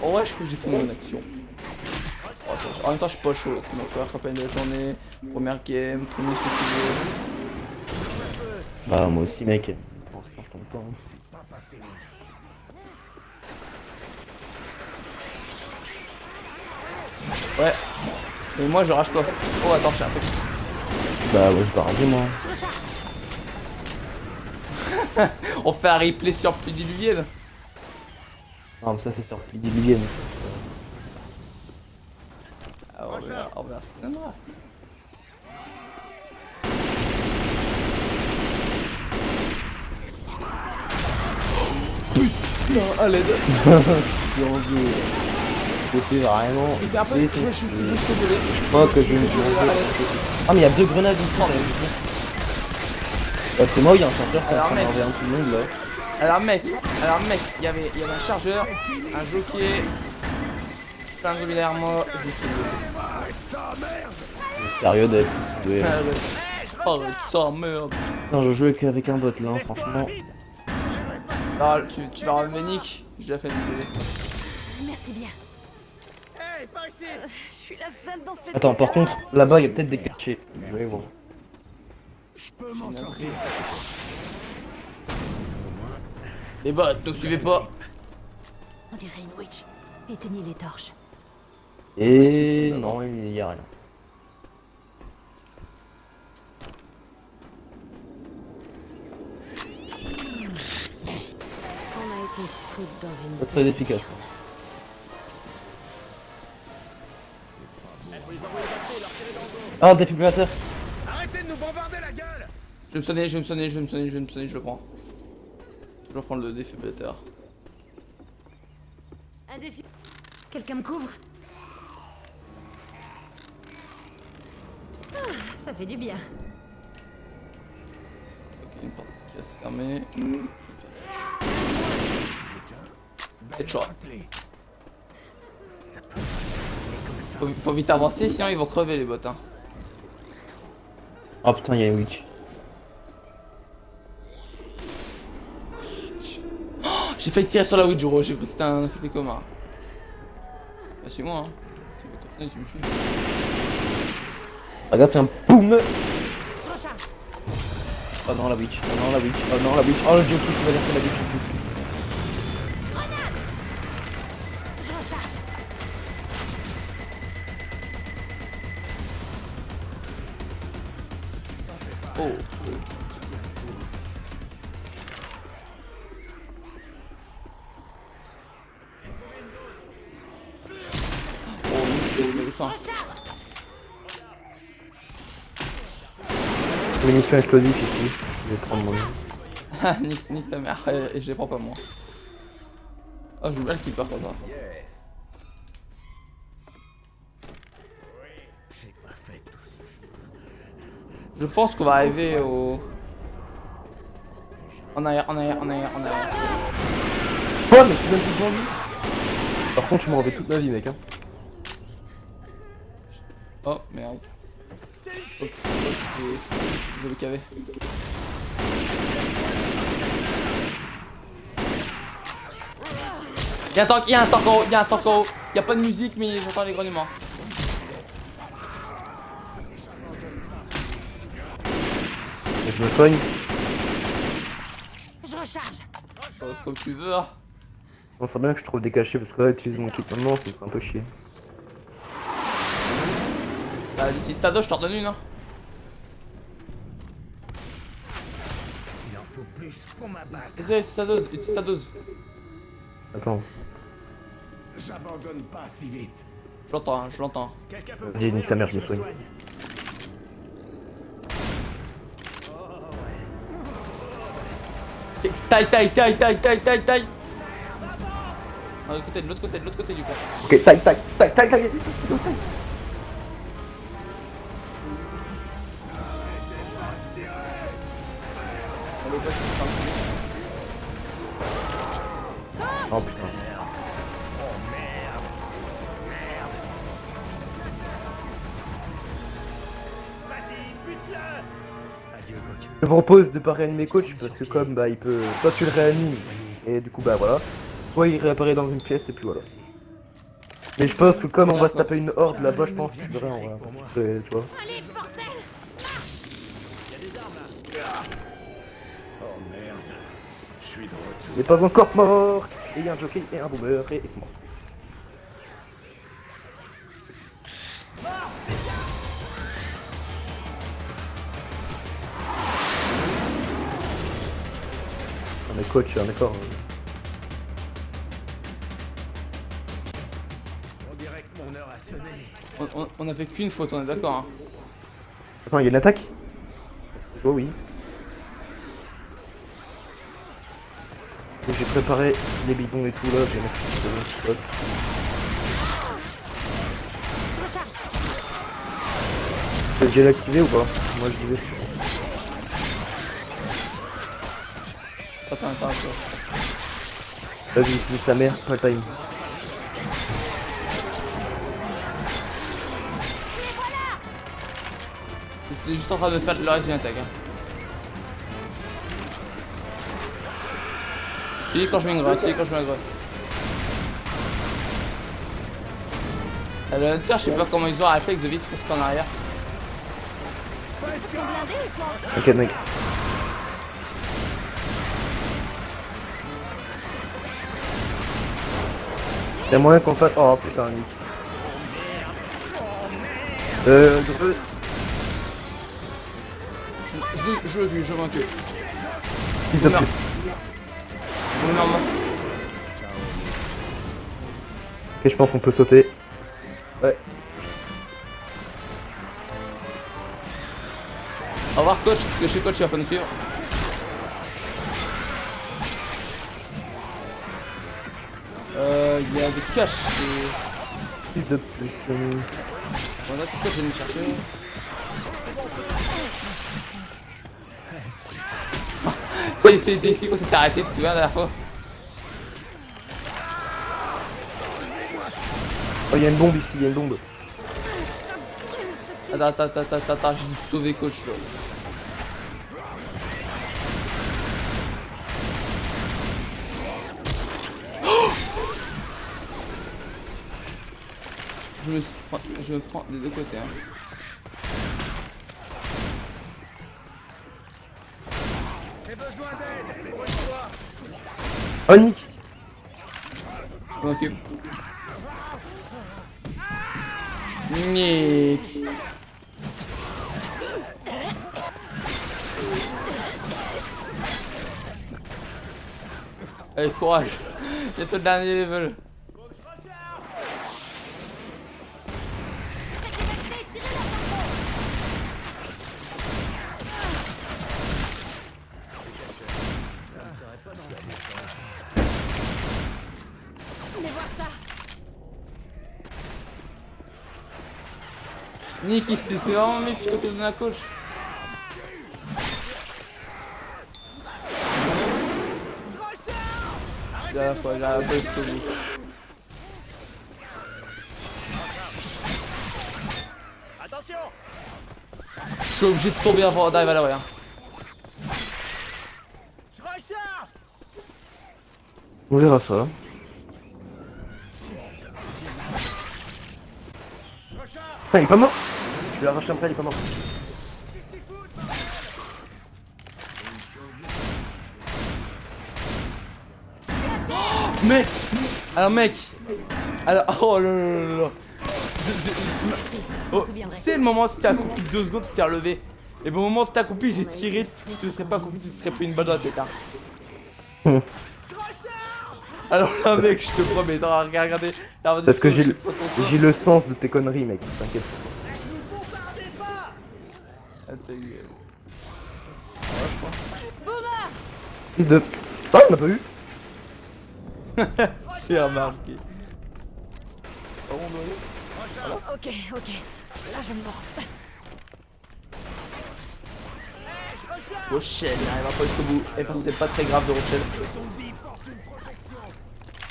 Oh ouais, je crois que j'ai fait mon action. Oh, en même temps, je suis pas chaud. C'est ma première campagne de la journée. Première game, premier suicide. Bah, moi aussi, mec. Bon, je tombe pas, hein. Ouais. Mais moi, je rage pas. Oh, attends, j'ai un truc. Bah, ouais, je vais rager, moi. On fait un replay sur plus diluvienne. Non, mais ça, c'est sorti d'Illivienne. Ah, on verra. Non, non. Putain, à l'aide. J'ai envie. C'était vraiment. C'est un peu. Je suis désolé. Moi, que je me suis Ah, mais il y a 2 grenades ici. Bah, c'est moi, il y a un chanteur qui est en Alors, train mec. d'enlever tout le monde là. Alors mec, il y avait un chargeur, un jockey, plein de zombies derrière moi, je me suis Sérieux d'être. Ouais. arrête ça, merde. Non, je jouais qu'avec un bot là, hein, franchement. Alors, tu vas revenir Nick, j'ai déjà fait désolé. Merci bien. Je suis la seule dans cette... Attends, par contre, là-bas, il y a peut-être des cachets. Je vais voir. Les bots, ne suivez pas. On dirait une witch. Éteignez les torches. Et non, il y a rien. On a été foutus dans une... Pas très efficace. Ah, défibrillateur. Arrêtez de nous bombarder la gueule! Je vais me sonner, je le prends. Toujours prendre le défibrillateur. Un défi... Quelqu'un me couvre? Ah, ça fait du bien. Ok, une porte qui va se fermer. Headshot. Faut vite avancer, sinon ils vont crever les bots. Hein. Oh putain, il y a une witch. J'ai failli tirer sur la witch, gros, j'ai cru que c'était un affecté commun. Bah, suis-moi, hein. Tu veux continuer, tu me suis. Regarde, tiens, boum. Je recharge. Oh non, la witch. Oh non, la witch. Oh non, la witch. Oh le dieu qui va dire que la witch. Je recharge. Oh. Oh, nickel, descends. Recharge. L'émission explosive ici. Je vais prendre mon. Ah, nique ta mère, et je les prends pas moi. Oh, je joue bien le keeper comme ça. Je pense qu'on va arriver au... En arrière. Quoi, mais tu donnes tout le vie. Par contre, je m'en vais toute ma vie, mec. Hein. Oh, merde. Oh, je vais caver. Y'a un tank en haut, Y'a pas de musique, mais j'entends les grognements. Et je me soigne. Je recharge. Comme tu veux, hein. On sent bien que je trouve des cachets parce que là, utiliser mon équipement, c'est un peu chier. Bah, d'ici Stado, je t'en donne une, hein. faut plus pour m'abattre. Désolé, utilise sa dose, utilise sa dose. Attends, J'abandonne pas si vite. Je l'entends, hein, je l'entends. Quelqu'un peut Vas-y, nique sa mère, je me me soigne. soigne. Taille, taille, taille, taille, taille, taille, taille. Ah, de l'autre côté, de l'autre côté, de l'autre côté du coup. ok, tac, tac, tac, tac, tac. On le voit, c'est Oh putain. Vas-y, bute-le. Adieu, coach. Je te propose de pas réanimer coach parce que comme bah il peut. Soit tu le réanimes et du coup bah voilà. Soit il réapparaît dans une pièce et puis voilà. Mais je pense que comme on va se taper une horde là-bas, je pense qu'il devrait en vrai. Tu vois. Allez, bordel! Oh merde. Je suis de retour. Il n'est pas encore mort. Et il y a un jockey et un boomer et ils sont morts. Non mais coach, d'accord. On dirait que mon heure a sonné. on a fait qu'une faute, on est d'accord. Hein. Attends, il y a une attaque. Oh oui. Et j'ai préparé les bidons et tout là, j'ai mis. Je recharge! T'as déjà l'activé ou pas? Moi je disais. Attends, attends, attends. Vas-y, utilise sa mère, pas le time. J'étais juste en train de faire le reste d'une attaque. Hein. Puis quand je mets une grotte, quand je mets une grotte. Le Hunter, je sais pas comment ils ont un réflexe de vite rester en arrière. Ok, mec. Y'a moyen qu'on fasse. Oh putain, Nick. Je m'en occupe. Fils de Non. pute. Non, non. Ok, je pense qu'on peut sauter. Ouais. Au revoir coach, parce que chez coach il va pas nous suivre. Il y a des caches. Fils de pute. Bon là, coach je vais me chercher. C'est ici qu'on s'est arrêté, tu te souviens la dernière fois? Oh, y'a une bombe ici, y'a une bombe. Attends, j'ai dû sauver coach là. Je me prends des deux côtés. Hein. J'ai besoin d'aide. Pour une fois. Oh, Nick. Je m'en occupe. Nick. Allez, courage. Bientôt le dernier level. Venez voir ça! Nick, c'est vraiment mieux plutôt que de donner la coach. J'ai la fois, jusqu'au bout. Attention. Je suis obligé de tomber avant d'arriver à l'arrière. Je recharge. On verra ça. Putain, il est pas mort. Je lui arrache un prêt, il est pas mort. Mec. Alors, oh là là là. Oh, c'est le moment où tu t'es à coup de 2 secondes, tu t'es relevé. Et bon, au moment où t'es accroupi, j'ai tiré, tu ne serais pas accroupi, tu te serais pris une balle dans la tête. Hein. Alors là, mec, je te promets, t'auras regardé. Parce que j'ai le sens de tes conneries, mec, t'inquiète. Ah, t'as eu. Fils de. Ah, on n'a pas eu. J'ai remarqué. Ok, ok. Là, je me lance. Rochelle, elle va pas jusqu'au bout. Et pourtant, c'est pas très grave de Rochelle.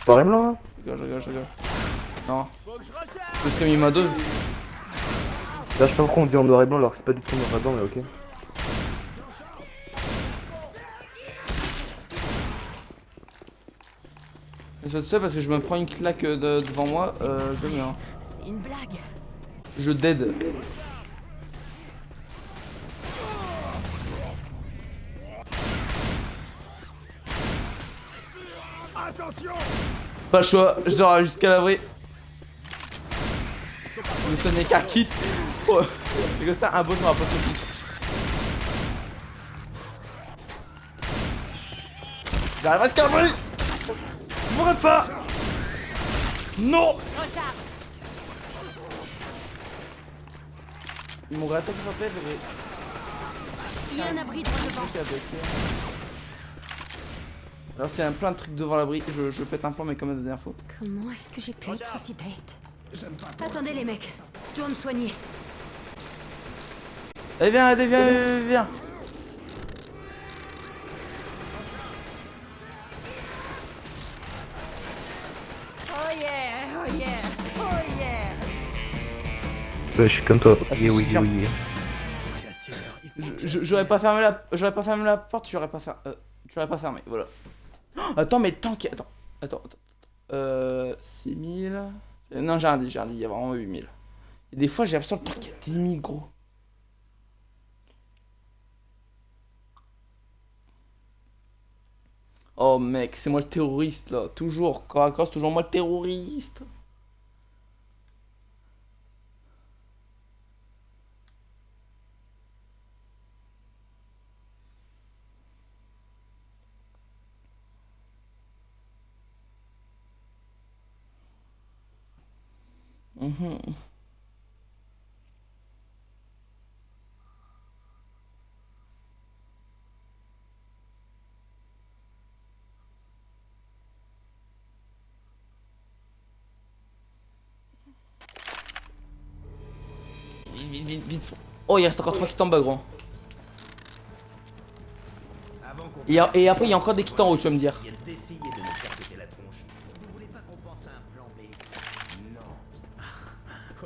Noir et blanc, hein. Je rigole. Non. Je serais mis ma dose. Là, je sais pas pourquoi on dit en noir et blanc alors que c'est pas du tout noir et blanc, mais ok. Je sais parce que je me prends une claque devant moi, je meurs. C'est une blague. Je dead. Attention! Pas le choix, je dois aller jusqu'à l'abri. Je me sonnais qu'un kit. Oh. C'est comme ça, un boss n'aura pas ce kit. J'arrive à jusqu'à l'abri. Je mourrai pas. Non. Recharge. Ils m'ont attaqué sur la tête, mais... Il y a un abri droit devant. Alors c'est un plein de trucs devant l'abri, je pète un plan mais comme la dernière fois. Comment est-ce que j'ai pu être aussi bête? Attendez les mecs, je dois me soigner. Allez viens. Oh yeah, oh yeah, oh yeah. Ouais, je suis comme toi. Ah, Oui, oui, c'est oui. J'aurais pas fermé la porte, tu l'aurais pas fermé, voilà. Oh, attends mais tant qu'il... Attends. 6000... Non j'ai rien dit, il y a vraiment 8000. Et des fois j'ai l'impression que qu'il y a 10 000 gros. Oh mec, c'est moi le terroriste là, toujours, corps à corps, c'est toujours moi le terroriste. Vite. Oh, il reste encore 3 kits en bas, gros. Et après, il y a encore des kits en haut, tu vas me dire. D'essayer de nous faire péter la tronche. Vous voulez pas qu'on pense à un plan B? Non.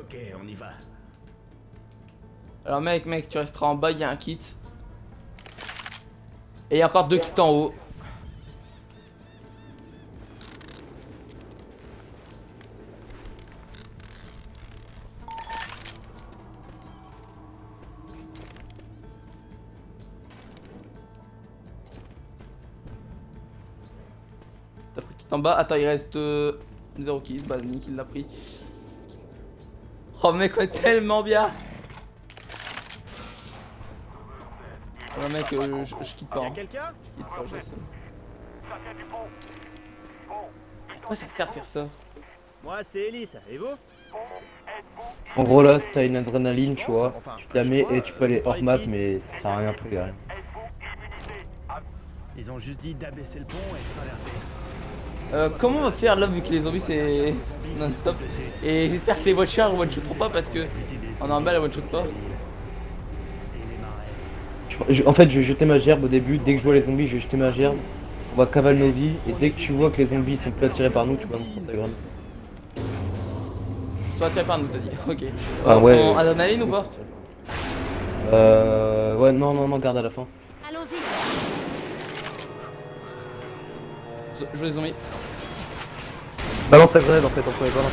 Ok, on y va. Alors, mec, tu resteras en bas, il y a un kit. Et il y a encore 2 kits en haut. T'as pris kit en bas. Attends, il reste 0 kit. Bah, Nick, il l'a pris. Oh, mec, on est tellement bien. Alors, mec, je quitte pas. Hein. Je quitte pas, je sais. Pourquoi ça sert de faire ça? Moi c'est Elise, et vous? En gros là, si t'as une adrénaline, tu vois, tu la mets et tu peux aller hors map, mais ça sert à rien après quand même. Ils ont juste dit d'abaisser le pont et de traverser. Comment on va faire là vu que les zombies c'est non-stop? Et j'espère que les voitures one shooteront pas parce que on a un bal à one shot pas. En fait, je vais jeter ma gerbe au début, dès que je vois les zombies, je vais jeter ma gerbe, on va cavaler nos vies, et dès que tu vois que les zombies sont plus attirés par nous, tu vas nous prendre ta graine. Soit tiré par nous, t'as dit. Ok. Ah ouais. En adrénaline ou pas? Ouais, non, garde à la fin. Allons-y. Je les zombies. Balance ta grenade en fait, entre les balances.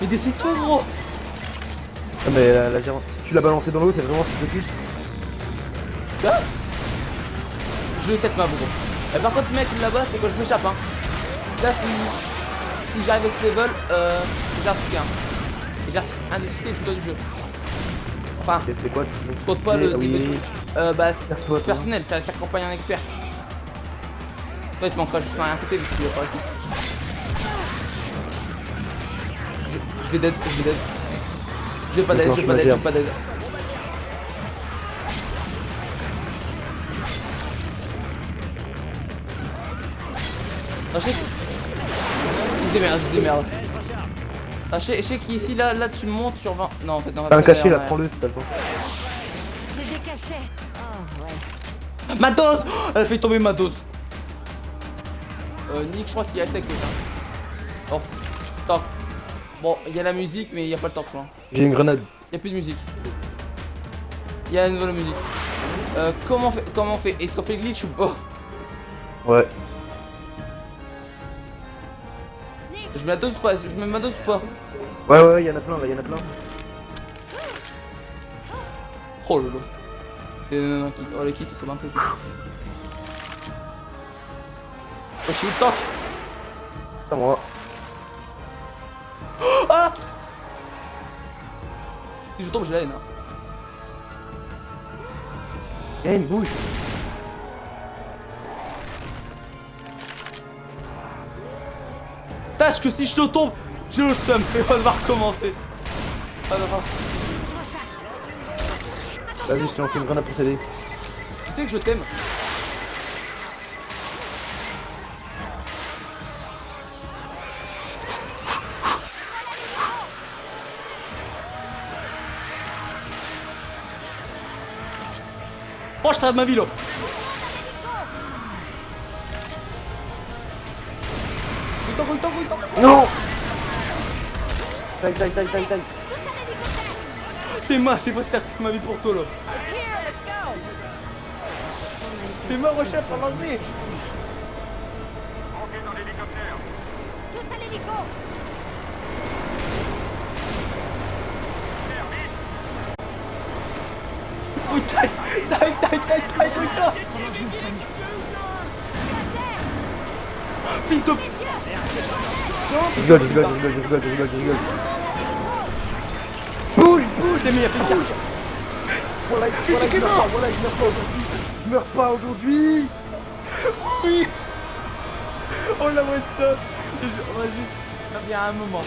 Mais décide-toi, gros! Ah, mais la gerbe. Tu l'as balancé dans l'eau, c'est vraiment ce que tu. Quoi? Je veux cette map, gros. Et par contre, mec, là-bas, c'est quand je m'échappe, hein. Là, si j'arrive à ce level, j'ai un truc, hein. Et j'ai un des soucis les plus tôt du jeu. Enfin, C'est quoi je compte pas le oui. niveau. Bah, Perso, toi. personnel, faire sa campagne en expert. Toi, il te manquera juste rien infecté vu que tu l'as pas réussi. Je vais dead, je vais dead. Je vais pas dead, je vais pas dead, je vais pas dead. Ah, je sais que... Il se démerde, il se démerde. Ah, je sais qu'ici, là, tu montes sur 20... Non, en fait, non. T'as un cachet là, prends-le si t'as le temps. J'ai des cachets. Oh, ouais. Ma dose. Oh, elle a fait tomber ma dose. Nick, je crois qu'il reste avec ça. Oh, top. Bon, il y a la musique, mais il n'y a pas le temps, je crois. J'ai une grenade. Il n'y a plus de musique. Il y a une nouvelle musique. Comment on fait Est-ce qu'on fait glitch ou pas? Ouais. Je mets la dose ou pas? Je mets ma dose ou pas? Ouais, y'en a plein là, y'en a plein. Oh lolo. Non, oh, le kit, c'est un peu. Oh, je suis où le tank? C'est à moi. Ah! Si je tombe, j'ai la haine. Hein. Eh, il bouge. Sache que si je te tombe, j'ai le seum et on va recommencer. Ah, non, Vas-y, je t'ai lancé une grenade pour t'aider. tu sais que je t'aime. Oh, je traite ma vie là. Il tombe. Non. Taille. T'es mort, j'ai pas sacrifié ma vie pour toi là. T'es mort au chef, en anglais. Tous à l'hélico. Oui, taille, putain. Fils de... Je rigole. Bouge. T'es meilleur, fais ça. Voilà, il meurt pas aujourd'hui. Oui. On l'a one shot. On va juste... bien un moment.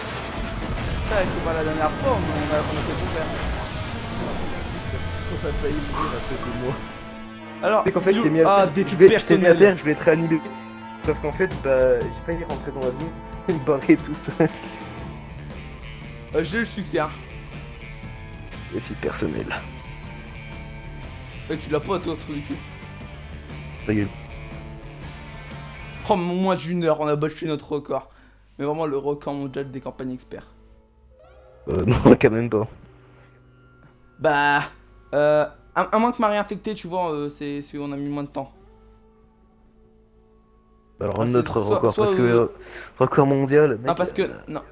C'est pas la dernière fois, on a fait tout faire. On a failli mourir à cause de moi. Alors, C'est qu'en fait, Lou- t'es mis à ah, terre. défi T'es mis à personnel. terre, je vais être réanimé. Sauf qu'en fait, bah, j'ai failli rentrer dans la zone et me barrer tout seul. J'ai eu le succès, hein. Défi personnel. Tu l'as pas, toi, trou du cul. Ta gueule. Oh, moins d'une heure, on a battu notre record. Mais vraiment le record mondial des campagnes experts. Non, quand même pas. Bah, à moins que m'a réinfecté, tu vois, c'est celui où on a mis moins de temps. Alors, Ah, notre c'est soit- record, soit, parce que record mondial, mec. Non, parce que. Non.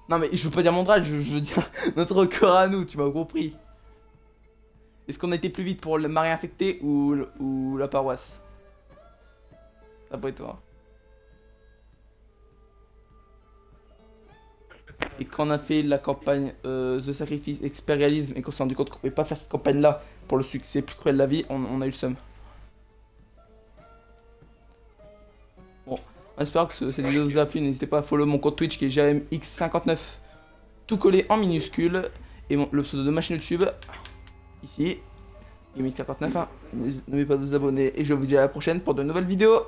Non, mais je veux pas dire mondial, je veux dire notre record à nous, tu m'as compris. Est-ce qu'on a été plus vite pour le mari infecté ou la paroisse? D'après toi. Et quand on a fait la campagne The Sacrifice Experialism et qu'on s'est rendu compte qu'on pouvait pas faire cette campagne là pour le succès plus cruel de la vie, on a eu le seum. Bon, on espère que cette vidéo vous a plu, n'hésitez pas à follow mon compte Twitch qui est JRMX59, tout collé en minuscule, et le pseudo de ma chaîne YouTube, ici, JRMX59, hein. N'oubliez pas de vous abonner, et je vous dis à la prochaine pour de nouvelles vidéos.